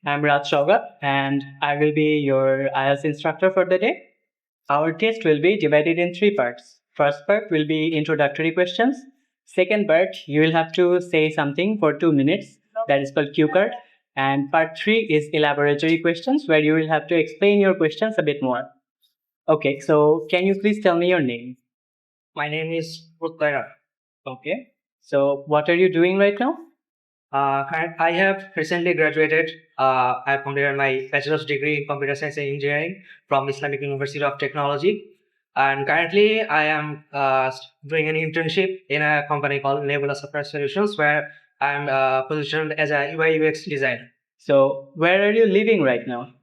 I'm Raj Chauga and I will be your IELTS instructor for the day. Our test will be divided in three parts. First part will be introductory questions. Second part, you will have to say something for 2 minutes. That is called cue card. And part three is elaboratory questions where you will have to explain your questions a bit more. Okay, so can you please tell me your name? My name is Uttara. Okay. So what are you doing right now? I have recently graduated. I have completed my bachelor's degree in computer science and engineering from Islamic University of Technology. And currently, I am doing an internship in a company called Nebula Software Solutions, where I'm positioned as a UI UX designer. So where are you living right now?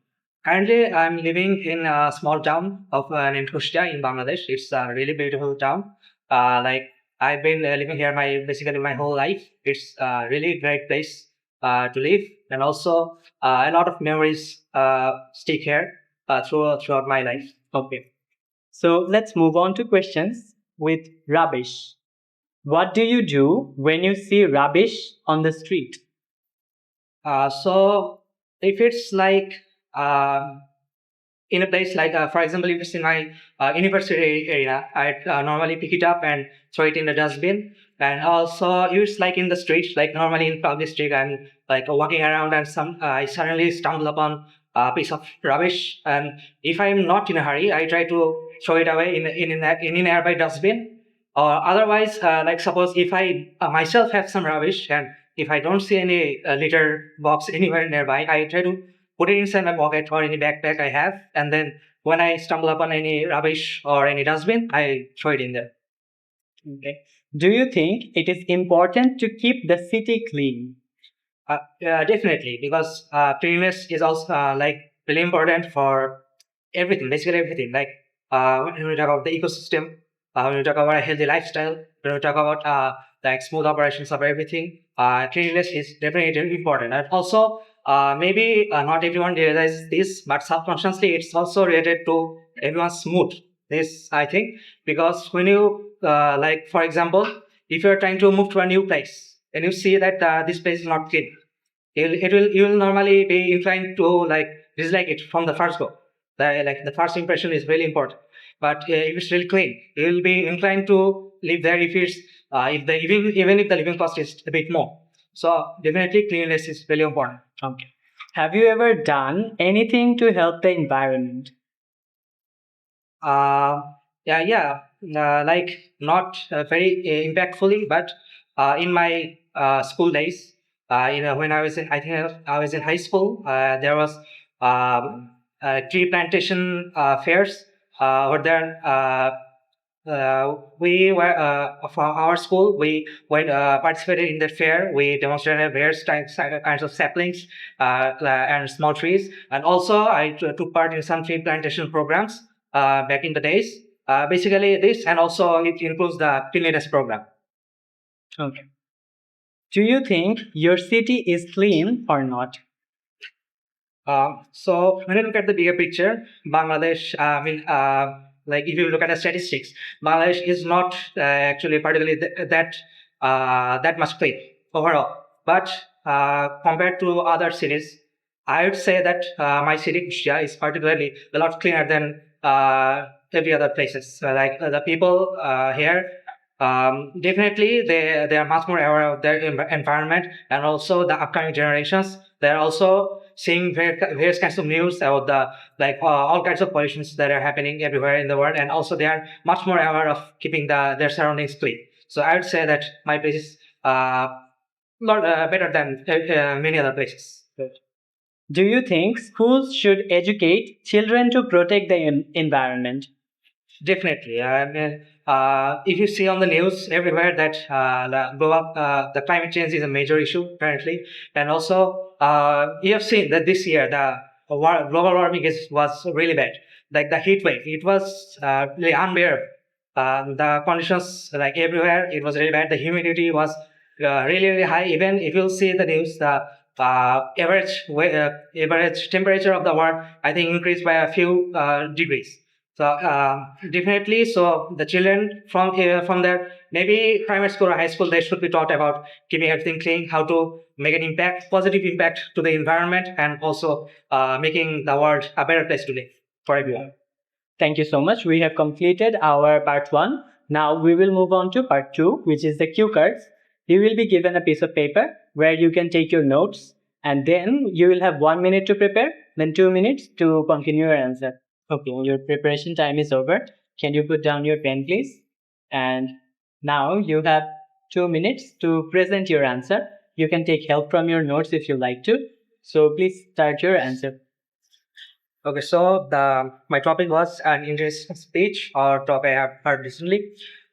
Currently, I'm living in a small town of named Kushtia in Bangladesh. It's a really beautiful town. Like I've been living here basically my whole life. It's a really great place to live, and also a lot of memories stick here throughout my life. Okay. So let's move on to questions with rubbish. What do you do when you see rubbish on the street? So if it's like in a place like, for example, if it's in my university area, I normally pick it up and throw it in the dustbin. And also, it's like in the street, like normally in public street, I'm like walking around and I suddenly stumble upon a piece of rubbish. And if I'm not in a hurry, I try to throw it away in a nearby dustbin. Or otherwise, like suppose if I myself have some rubbish and if I don't see any litter box anywhere nearby, I try to put it inside my pocket or any backpack I have, and then when I stumble upon any rubbish or any dustbin, I throw it in there. Okay. Do you think it is important to keep the city clean? Definitely, because cleanliness is also like really important for everything, basically everything. Like when we talk about the ecosystem, when we talk about a healthy lifestyle, when we talk about like smooth operations of everything, cleanliness is definitely important. And also, maybe not everyone realizes this, but subconsciously, it's also related to everyone's mood. This I think, because when you like, for example, if you're trying to move to a new place and you see that this place is not clean, you will normally be inclined to like dislike it from the first go. Like the first impression is really important. But if it's really clean, you will be inclined to live there if it's even if the living cost is a bit more. So definitely cleanliness is really important. Okay. Have you ever done anything to help the environment? Uh, yeah. Like not very impactfully, but in my school days, when I think I was in high school, there was tree plantation fairs. Were there? We were for our school. We went participated in the fair. We demonstrated various kinds of saplings and small trees, and also I took part in some tree plantation programs back in the days. Basically, this and also it includes the cleanliness program. Okay. Do you think your city is clean or not? So when you look at the bigger picture, Bangladesh, like if you look at the statistics, Bangladesh is not actually particularly that much clean overall. But compared to other cities, I would say that my city, Kushtia, is particularly a lot cleaner than every other places. Like the people here, definitely they are much more aware of their environment, and also the upcoming generations. They're also seeing various kinds of news about the like all kinds of pollutions that are happening everywhere in the world, and also they are much more aware of keeping their surroundings clean. So I would say that my place is not better than many other places. Do you think schools should educate children to protect the environment? Definitely. I mean, if you see on the news everywhere that the climate change is a major issue currently, and also you have seen that this year the global warming was really bad. Like the heat wave, it was really unbearable. The conditions like everywhere, it was really bad. The humidity was really high. Even if you see the news, the average temperature of the world, I think, increased by a few degrees. So definitely, so the children from here, from their maybe primary school or high school, they should be taught about keeping everything clean, how to make an impact, positive impact to the environment, and also making the world a better place to live for everyone. Thank you so much. We have completed our part 1. Now we will move on to part 2, which is the cue cards. You will be given a piece of paper where you can take your notes, and then you will have 1 minute to prepare, then 2 minutes to continue your answer. Okay, your preparation time is over. Can you put down your pen, please? And now you have 2 minutes to present your answer. You can take help from your notes if you like to. So please start your answer. Okay, so my topic was an interesting speech or talk I have heard recently.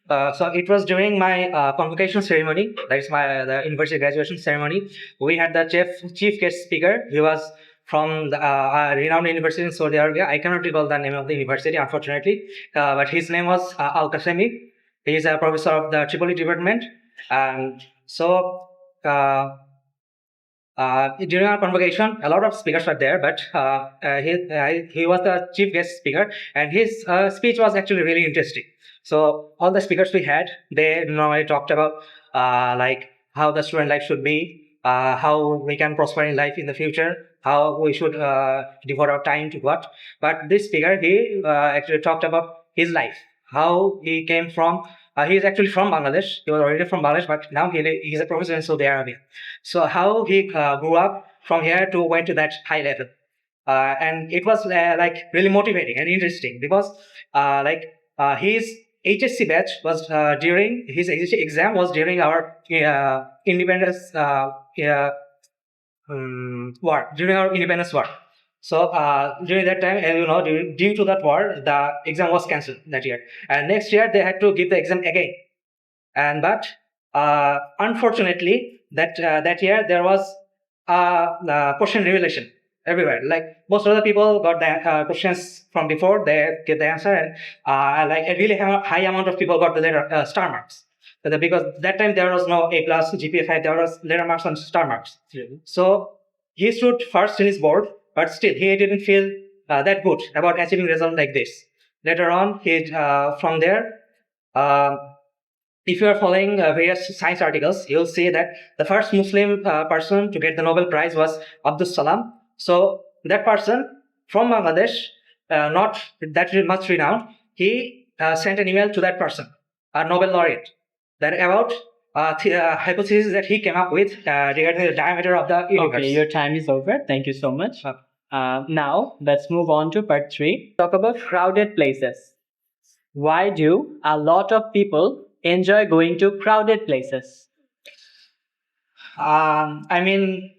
So it was during my convocation ceremony. That is my the university graduation ceremony. We had the chief guest speaker. He was from the a renowned university in Saudi Arabia. I cannot recall the name of the university, unfortunately, but his name was Al Qasemi. He is a professor of the Tripoli department, and so. During our convocation, a lot of speakers were there, but he was the chief guest speaker, and his speech was actually really interesting. So all the speakers we had, they normally talked about like how the student life should be, how we can prosper in life in the future, how we should devote our time to what. But this speaker, he actually talked about his life, how he came from. He is actually from Bangladesh. He was already from Bangladesh, but now he's a professor in Saudi Arabia. So how he grew up from here to went to that high level, and it was like really motivating and interesting because his HSC batch was during his HSC exam was during our independence war, during our independence war. So during that time, as you know, due to that war, the exam was cancelled that year, and next year they had to give the exam again. And but unfortunately, that year there was question revelation everywhere. Like most of the people got the questions from before they get the answer, and like a really high amount of people got the letter star marks. Because that time there was no A plus GPA 5, there was letter marks and star marks. So he stood first in his board, but still he didn't feel that good about achieving result like this. Later on, he from there. If you are following various science articles, you'll see that the first Muslim person to get the Nobel Prize was Abdus Salam. So that person from Bangladesh, not that much renowned, he sent an email to that person, a Nobel laureate, that about hypothesis that he came up with regarding the diameter of the universe. Okay, your time is over. Thank you so much. Now let's move on to part 3. Talk about crowded places. Why do a lot of people enjoy going to crowded places? I mean,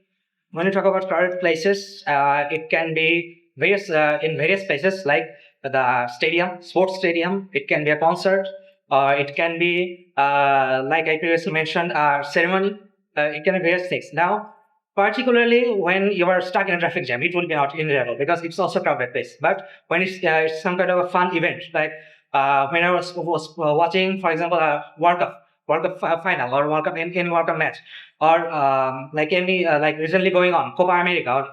when you talk about crowded places, it can be various in various places like the stadium, sports stadium. It can be a concert, or it can be like I previously mentioned, a ceremony. It can be various things. Now, particularly when you are stuck in a traffic jam, it will be not enjoyable because it's also a crowded place. But when it's some kind of a fun event, like when I was watching, for example, a World Cup final or World Cup any World Cup match, or like any like recently going on Copa America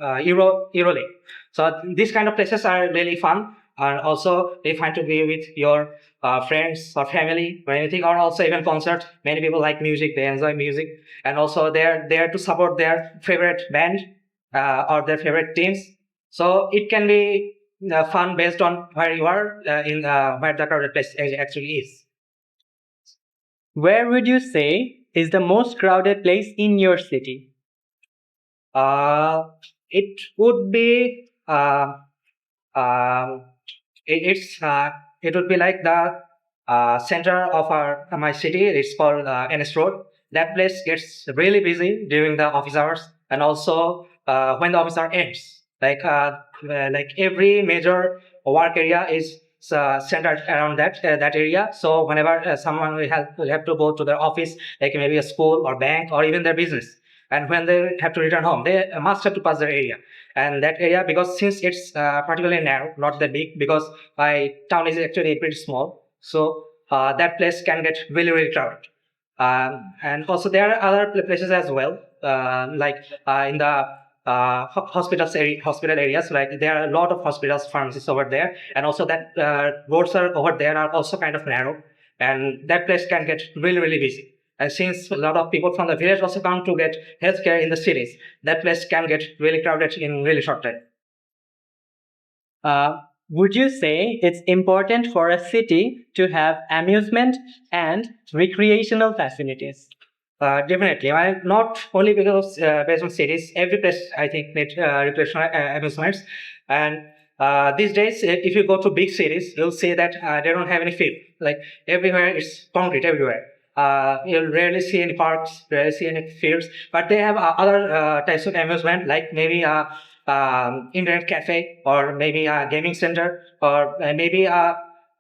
or EuroLeague. So these kind of places are really fun, and also they find to be with your friends or family or anything, or also even concert. Many people like music; they enjoy music, and also they're there to support their favorite band or their favorite teams. So it can be fun based on where you are in where the crowded place actually is. Where would you say is the most crowded place in your city? It would be um, it would be like the center of my city. It's called NS Road. That place gets really busy during the office hours, and also when the office hour ends. Like every major work area is centered around that area. So whenever someone will have to go to their office, like maybe a school or bank or even their business, and when they have to return home, they must have to pass their area. And that area, because since it's particularly narrow, not that big, because my town is actually pretty small, so that place can get really really crowded. And also there are other places as well, like in the hospital areas. Like there are a lot of hospitals, pharmacies over there, and also that roads are over there are also kind of narrow, and that place can get really really busy. And since a lot of people from the village also come to get healthcare in the cities, that place can get really crowded in really short time. Would you say it's important for a city to have amusement and recreational facilities? Definitely. Not only because based on cities, every place I think needs recreational amusements. And these days, if you go to big cities, you'll see that they don't have any field. Like everywhere, it's concrete everywhere. You'll rarely see any parks, rarely see any fields. But they have other types of amusement, like maybe internet cafe, or maybe a gaming center, or maybe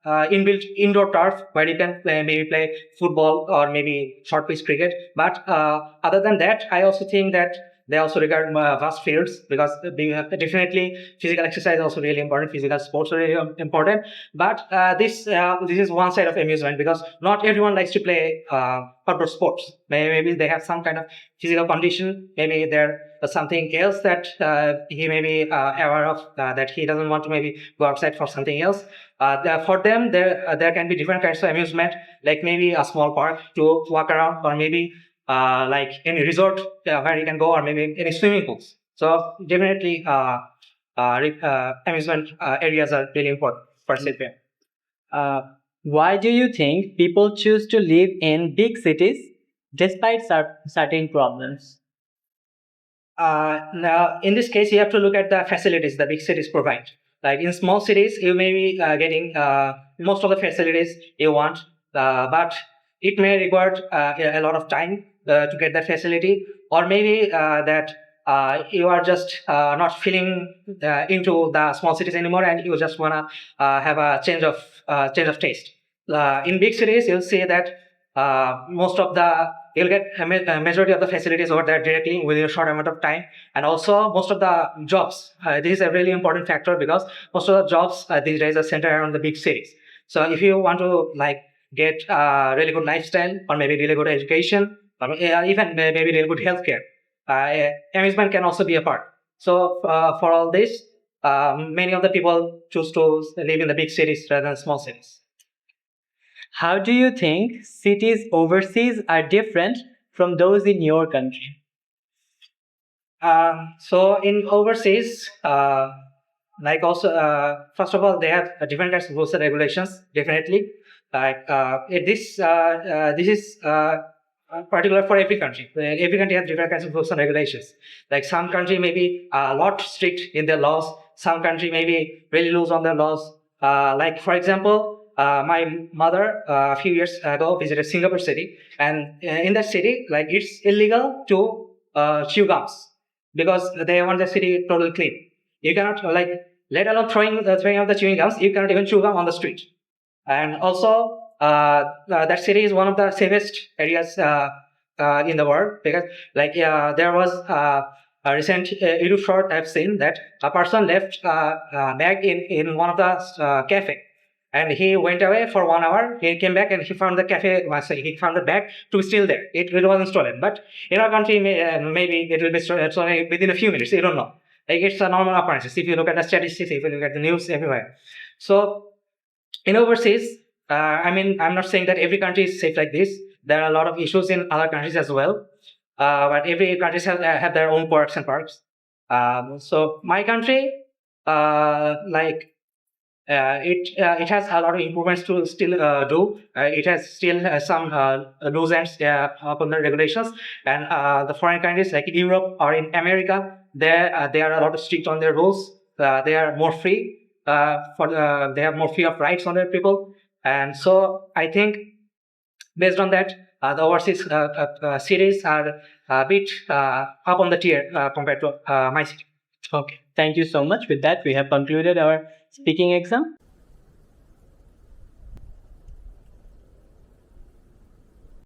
inbuilt indoor turf where you can maybe play football or maybe short pitch cricket. But other than that, I also think that they also regard vast fields, because definitely physical exercise is also really important. Physical sports are really important. But this is one side of amusement, because not everyone likes to play outdoor sports. Maybe they have some kind of physical condition. Maybe there is something else that he may be aware of, that he doesn't want to maybe go outside for something else. For them, there can be different kinds of amusement, like maybe a small park to walk around, or maybe like any resort where you can go, or maybe any swimming pools. So definitely, amusement areas are really important for city. Why do you think people choose to live in big cities despite certain problems? Now, in this case, you have to look at the facilities the big cities provide. Like in small cities, you may be getting most of the facilities you want, but it may require a lot of time to get that facility, or maybe that you are just not feeling into the small cities anymore, and you just wanna have a change of taste. In big cities, you'll see that most of the you'll get a majority of the facilities over there directly within a short amount of time, and also most of the jobs. This is a really important factor, because most of the jobs these days are centered around the big cities. So if you want to like get really good lifestyle, or maybe really good education, or even maybe really good healthcare, amusement can also be a part. So for all this, many of the people choose to live in the big cities rather than small cities. How do you think cities overseas are different from those in your country? So in overseas, like also, first of all, they have different kinds of rules and regulations. Definitely, like this is particular for every country. Every country has different kinds of rules and regulations. Like some country may be a lot strict in their laws. Some country may be really loose on their laws. Like for example, my mother a few years ago visited Singapore city, and in that city, like it's illegal to chew gums, because they want the city totally clean. You cannot like, let alone throwing out the chewing gums, you cannot even chew gum on the street. And also, that city is one of the safest areas in the world, because like there was a recent YouTube short I've seen that a person left a bag in one of the cafe, and he went away for 1 hour. He came back and he found the cafe. He found the bag to be still there. It wasn't stolen. But in our country, maybe it will be stolen within a few minutes. You don't know. Like it's a normal occurrence. If you look at the statistics, if you look at the news everywhere. So in overseas, I mean, I'm not saying that every country is safe like this. There are a lot of issues in other countries as well. But every countries have their own quirks and perks. So my country, like it has a lot of improvements to still do. It has still some loose ends upon the regulations, and the foreign countries like in Europe or in America, they are a lot strict on their rules. They are more free they have more free of rights on their people, and so I think based on that, the overseas cities are a bit up on the tier compared to my city. Okay, thank you so much. With that, we have concluded our speaking exam.